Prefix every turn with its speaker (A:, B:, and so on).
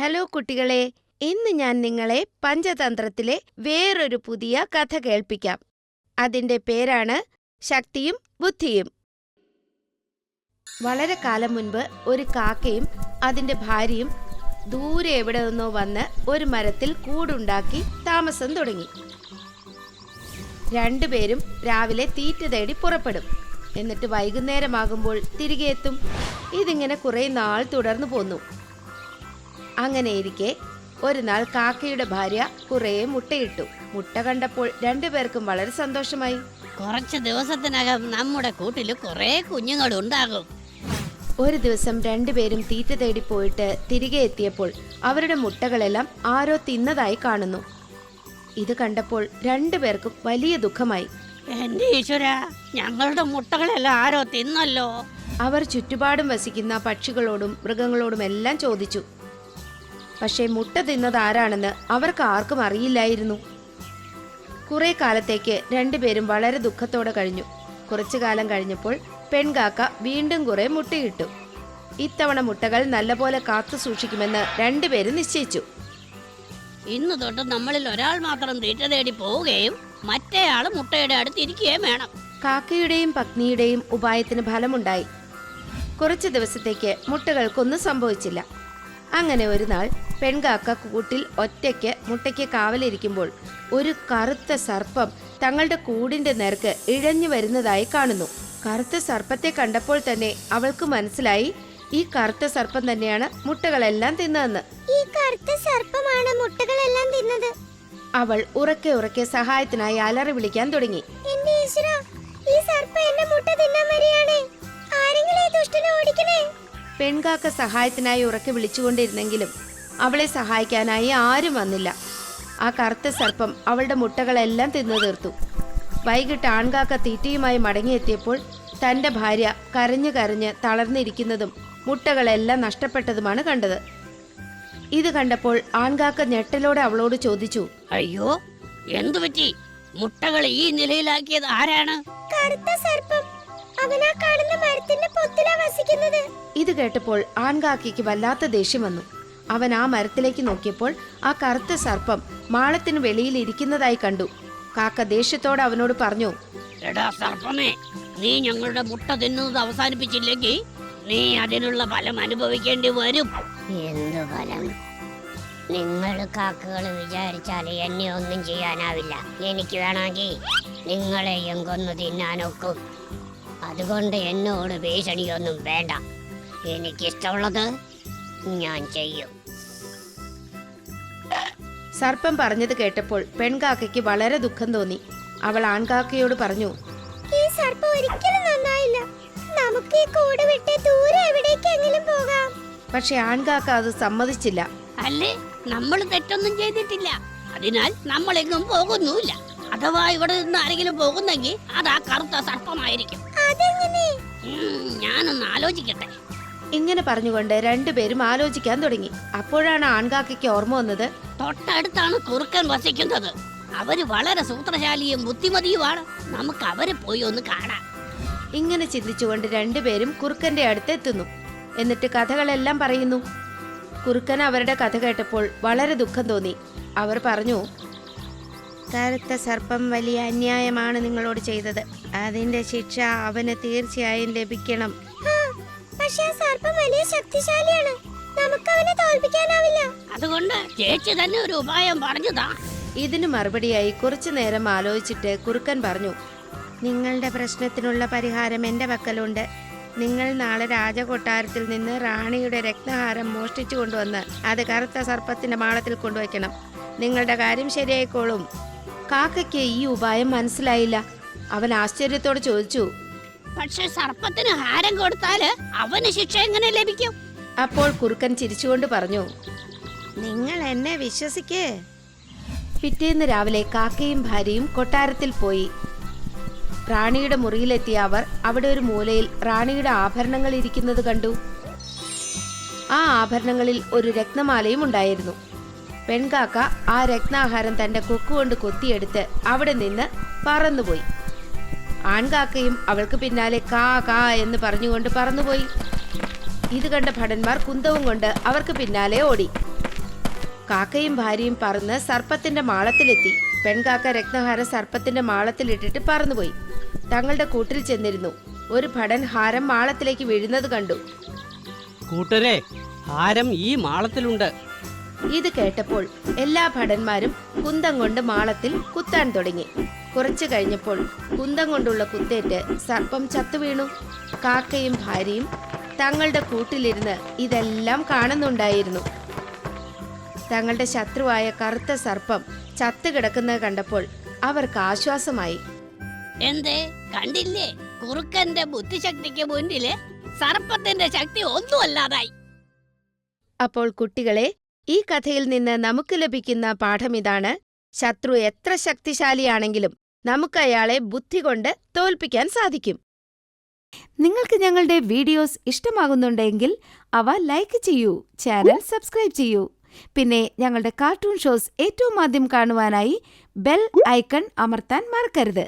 A: Hello കുട്ടികളെ, ഇന്ന് ഞാൻ നിങ്ങളെ പഞ്ചതന്ത്രത്തിലെ വേറൊരു പുതിയ കഥ കേൾപ്പിക്കാം. അതിന്റെ പേരാണ് ശക്തിയും ബുദ്ധിയും. വളരെ കാലം മുൻപ് ഒരു കാക്കയും അതിന്റെ ഭാര്യയും ദൂരെ എവിടെ നിന്നോ വന്ന് ഒരു മരത്തിൽ കൂടുണ്ടാക്കി താമസം തുടങ്ങി. രണ്ടുപേരും രാവിലെ തീറ്റ തേടി പുറപ്പെടും. എന്നിട്ട് വൈകുന്നേരമാകുമ്പോൾ തിരികെ എത്തും. ഇതിങ്ങനെ കുറെ നാൾ തുടർന്നു പോന്നു. അങ്ങനെയിരിക്കെ ഒരു നാൾ കാക്കയുടെ ഭാര്യ കുറെ മുട്ടയിട്ടു. മുട്ട കണ്ടപ്പോൾ രണ്ടുപേർക്കും വളരെ സന്തോഷമായി.
B: കുറച്ച് ദിവസത്തിനകം നമ്മുടെ കൂട്ടിൽ കുറെ കുഞ്ഞുങ്ങൾ ഉണ്ടാകും.
A: ഒരു ദിവസം രണ്ടുപേരും തീറ്റ തേടി പോയിട്ട് തിരികെ എത്തിയപ്പോൾ അവരുടെ മുട്ടകളെല്ലാം ആരോ തിന്നതായി കാണുന്നു. ഇത് കണ്ടപ്പോൾ രണ്ടുപേർക്കും വലിയ ദുഃഖമായി.
B: എന്റെ ഈശ്വര, ഞങ്ങളുടെ മുട്ടകളെല്ലാം ആരോ തിന്നല്ലോ.
A: അവർ ചുറ്റുപാടും വസിക്കുന്ന പക്ഷികളോടും മൃഗങ്ങളോടും എല്ലാം ചോദിച്ചു. പക്ഷേ മുട്ട തിന്നത് ആരാണെന്ന് അവർക്ക് ആർക്കും അറിയില്ലായിരുന്നു. കുറെ കാലത്തേക്ക് രണ്ടുപേരും വളരെ ദുഃഖത്തോടെ കഴിഞ്ഞു. കുറച്ചു കാലം കഴിഞ്ഞപ്പോൾ പെൺകാക്ക വീണ്ടും കുറെ മുട്ടയിട്ടു. ഇത്തവണ മുട്ടകൾ നല്ലപോലെ കാത്തു സൂക്ഷിക്കുമെന്ന് രണ്ടുപേരും നിശ്ചയിച്ചു.
B: ഇന്ന് തൊട്ട് നമ്മളിൽ ഒരാൾ മാത്രം തീറ്റ തേടി പോവുകയും മറ്റേയാൾ മുട്ടയുടെ അടുത്തിരിക്കുകയും വേണം.
A: കാക്കയുടെയും പത്നിയുടെയും ഉപായത്തിന് ഫലമുണ്ടായി. കുറച്ചു ദിവസത്തേക്ക് മുട്ടകൾക്കൊന്നും സംഭവിച്ചില്ല. അങ്ങനെ ഒരു നാൾ പെൺകാക്ക കൂട്ടിൽ ഒറ്റയ്ക്ക് മുട്ടയ്ക്ക് കാവലിരിക്കുമ്പോൾ ഒരു കറുത്ത സർപ്പം തങ്ങളുടെ കൂടിന്റെ നേർക്ക് ഇഴഞ്ഞു വരുന്നതായി കാണുന്നു. കറുത്ത സർപ്പത്തെ കണ്ടപ്പോൾ തന്നെ അവൾക്ക് മനസ്സിലായി, ഈ കറുത്ത സർപ്പം തന്നെയാണ് മുട്ടകളെല്ലാം തിന്നതെന്ന്.
C: ഈ കറുത്ത സർപ്പമാണ് മുട്ടകളെല്ലാം തിന്നത്.
A: അവൾ ഉറക്കെ ഉറക്കെ സഹായത്തിനായി അലറി വിളിക്കാൻ തുടങ്ങി.
C: എന്റെ ഈശ്വരാ, ഈ സർപ്പം എന്റെ മുട്ട തിന്നാൻ വരികയാണ്. ആരെങ്കിലും ഈ ദുഷ്ടനെ ഓടിക്കണേ.
A: പെൺകാക്ക സഹായത്തിനായി ഉറക്കെ വിളിച്ചുകൊണ്ടിരുന്നെങ്കിലും അവളെ സഹായിക്കാനായി ആരും വന്നില്ല. ആ കറുത്ത സർപ്പം അവളുടെ മുട്ടകളെല്ലാം തിന്നു തീർത്തു. വൈകിട്ട് ആൺകാക്ക തീറ്റയുമായി മടങ്ങിയെത്തിയപ്പോൾ തന്റെ ഭാര്യ കരഞ്ഞു കരഞ്ഞ് തളർന്നിരിക്കുന്നതും മുട്ടകളെല്ലാം നഷ്ടപ്പെട്ടതുമാണ് കണ്ടത്. ഇത് കണ്ടപ്പോൾ ആൺകാക്ക ഞെട്ടലോടെ അവളോട് ചോദിച്ചു,
B: അയ്യോ, എന്തു പറ്റി? മുട്ടകൾ ഈ നിലയിലാക്കിയത് ആരാണ്?
C: കറുത്ത സർപ്പം. അവനാ കാണുന്ന മരത്തിന്റെ പൊത്തിലാ വസിക്കുന്നത്.
A: ഇത് കേട്ടപ്പോൾ ആൺകാക്കയ്ക്ക് വല്ലാത്ത ദേഷ്യം വന്നു. അവൻ ആ മരത്തിലേക്ക് നോക്കിയപ്പോൾ ആ കറുത്ത സർപ്പം മാളത്തിന് വെളിയിൽ ഇരിക്കുന്നതായി കണ്ടു. കാക്ക ദേഷ്യത്തോടെ അവനോട് പറഞ്ഞു,
B: എടാ സർപ്പമേ, നീ ഞങ്ങളുടെ മുട്ട തിന്നുന്നത് അവസാനിപ്പിച്ചില്ലെങ്കിൽ നീ അതിനുള്ള ഫലം അനുഭവിക്കേണ്ടി വരും.
D: എന്തു ഫലം? നിങ്ങൾ കാക്കകൾ വിചാരിച്ചാൽ എന്നെ ഒന്നും ചെയ്യാനാവില്ല. എനിക്ക് വേണമെങ്കിൽ നിങ്ങളെയും കൊന്നു തിന്നാനൊക്കും. അതുകൊണ്ട് എന്നോട് ഭീഷണിയൊന്നും വേണ്ട. എനിക്കിഷ്ടമുള്ളത് ഞാൻ ചെയ്യും.
A: സർപ്പം പറഞ്ഞത് കേട്ടപ്പോൾ പെൺകാക്കയ്ക്ക് വളരെ ദുഃഖം തോന്നി. അവൾ ആൺകാക്കയോട് പറഞ്ഞു,
C: ഈ സർപ്പം ഒരിക്കലും നന്നായില്ല. നമുക്ക് ഈ കൂട് വിട്ട് ദൂരെ എവിടേക്കെങ്കിലും പോകാം.
A: പക്ഷെ ആൺകാക്ക അത് സമ്മതിച്ചില്ല.
B: അല്ലേ, നമ്മൾ തെറ്റൊന്നും ചെയ്തിട്ടില്ല. അതിനാൽ നമ്മൾ എങ്ങും പോകുന്നുമില്ല. അഥവാ ഇവിടെ നിന്ന് ആരെങ്കിലും പോകുന്നെങ്കിൽ അത് ആ കറുത്ത സർപ്പമായിരിക്കും.
C: അതെങ്ങനെ?
B: ഞാനൊന്ന് ആലോചിക്കട്ടെ.
A: ഇങ്ങനെ പറഞ്ഞുകൊണ്ട് രണ്ടുപേരും ആലോചിക്കാൻ തുടങ്ങി. അപ്പോഴാണ് ആൺകാക്കയ്ക്ക് ഓർമ്മ വന്നത്,
B: തൊട്ടടുത്താണ് കുറുക്കൻ വസിക്കുന്നത്. അവര് വളരെ സൂത്രശാലിയും ബുദ്ധിമതിയുമാണ്. നമുക്ക് അവരെ പോയി ഒന്ന് കാണാം.
A: ഇങ്ങനെ ചിന്തിച്ചുകൊണ്ട് രണ്ടുപേരും കുറുക്കന്റെ അടുത്ത് എത്തുന്നു. എന്നിട്ട് കഥകളെല്ലാം പറയുന്നു. കുറുക്കൻ അവരുടെ കഥ കേട്ടപ്പോൾ വളരെ ദുഃഖം തോന്നി. അവർ പറഞ്ഞു, കറുത്ത സർപ്പം വലിയ അന്യായമാണ് നിങ്ങളോട് ചെയ്തത്. അതിന്റെ ശിക്ഷ അവന് തീർച്ചയായും ലഭിക്കണം.
C: പക്ഷേ ആ സർപ്പം വലിയ ശക്തിശാലിയാണ്. നമുക്ക് അവനെ തോൽപ്പിക്കാനാവില്ല.
B: അതുകൊണ്ട് ചേച്ചി തന്നെ ഒരു ഉപായം പറഞ്ഞതാ.
A: ഇതിനു മറുപടിയായി കുറച്ചു നേരം ആലോചിച്ചിട്ട് കുറുക്കൻ പറഞ്ഞു, നിങ്ങളുടെ പ്രശ്നത്തിനുള്ള പരിഹാരം എന്റെ പക്കലുണ്ട്. നിങ്ങൾ നാളെ രാജകൊട്ടാരത്തിൽ നിന്ന് റാണിയുടെ രത്നഹാരം മോഷ്ടിച്ചു കൊണ്ടുവന്ന് അത് കറുത്ത സർപ്പത്തിന്റെ മാളത്തിൽ കൊണ്ടുവയ്ക്കണം. നിങ്ങളുടെ കാര്യം ശരിയായിക്കോളും. കാക്കയ്ക്ക് ഈ ഉപായം മനസ്സിലായില്ല. അവൻ ആശ്ചര്യത്തോടെ ചോദിച്ചു,
B: പക്ഷെ സർപ്പത്തിന് ഹാരം കൊടുത്താല് അവന് ശിക്ഷ എങ്ങനെ ലഭിക്കും?
A: അപ്പോൾ കുറുക്കൻ ചിരിച്ചുകൊണ്ട് പറഞ്ഞു, നിങ്ങൾ എന്നെ വിശ്വസിക്കേ. പിറ്റേന്ന് രാവിലെ കാക്കയും ഭാര്യയും കൊട്ടാരത്തിൽ പോയി. റാണിയുടെ മുറിയിലെത്തിയ അവർ അവിടെ ഒരു മൂലയിൽ റാണിയുടെ ആഭരണങ്ങൾ ഇരിക്കുന്നത് കണ്ടു. ആ ആഭരണങ്ങളിൽ ഒരു രത്നമാലയും ഉണ്ടായിരുന്നു. പെൺകാക്ക ആ രത്നാഹാരം തന്റെ കൊക്കുകൊണ്ട് കൊത്തിയെടുത്ത് അവിടെ നിന്ന് പറന്നുപോയി. ആൺകാക്കയും അവൾക്ക് പിന്നാലെ കാ കാ എന്ന് പറഞ്ഞുകൊണ്ട് പറന്നുപോയി. ഇത് കണ്ട ഭടന്മാർ കുന്തവും കൊണ്ട് അവർക്ക് പിന്നാലെ ഓടി. കാക്കയും ഭാര്യയും പറന്ന് സർപ്പത്തിന്റെ മാളത്തിലെത്തി. പെൺകാക്ക രത്നഹാരം സർപ്പത്തിന്റെ മാളത്തിലിട്ടിട്ട് പറന്നുപോയി. തങ്ങളുടെ കൂട്ടിൽ ചെന്നിരുന്നു. ഒരു ഭടൻ ഹാരം മാളത്തിലേക്ക് വീഴുന്നത് കണ്ടു.
E: കൂട്ടരെ, ഹാരം ഈ മാളത്തിലുണ്ട്.
A: ഇത് കേട്ടപ്പോൾ എല്ലാ ഭടന്മാരും കുന്തം കൊണ്ട് മാളത്തിൽ കുത്താൻ തുടങ്ങി. കുറച്ചു കഴിഞ്ഞപ്പോൾ കുന്തം കൊണ്ടുള്ള കുത്തേറ്റ് സർപ്പം ചത്തുവീണു. കാക്കയും ഭാര്യയും തങ്ങളുടെ കൂട്ടിലിരുന്ന് ഇതെല്ലാം കാണുന്നുണ്ടായിരുന്നു. തങ്ങളുടെ ശത്രുവായ കറുത്ത സർപ്പം ചത്തുകിടക്കുന്നത് കണ്ടപ്പോൾ അവർക്ക് ആശ്വാസമായി.
B: എന്തേ കണ്ടില്ലേ, കുറുക്കന്റെ ബുദ്ധിശക്തിക്ക് മുന്നില് സർപ്പത്തിന്റെ ശക്തി ഒന്നുമല്ലാതായി.
A: അപ്പോൾ കുട്ടികളെ, ഈ കഥയിൽ നിന്ന് നമുക്ക് ലഭിക്കുന്ന പാഠം ഇതാണ്: ശത്രു എത്ര ശക്തിശാലിയാണെങ്കിലും നമുക്ക് അയാളെ ബുദ്ധി കൊണ്ട് തോൽപ്പിക്കാൻ സാധിക്കും. നിങ്ങൾക്ക് ഞങ്ങളുടെ വീഡിയോസ് ഇഷ്ടമാകുന്നുണ്ടെങ്കിൽ അവ ലൈക്ക് ചെയ്യൂ, ചാനൽ സബ്സ്ക്രൈബ് ചെയ്യൂ. പിന്നെ ഞങ്ങളുടെ കാർട്ടൂൺ ഷോസ് ഏറ്റവും ആദ്യം കാണുവാനായി ബെൽ ഐക്കൺ അമർത്താൻ മറക്കരുത്.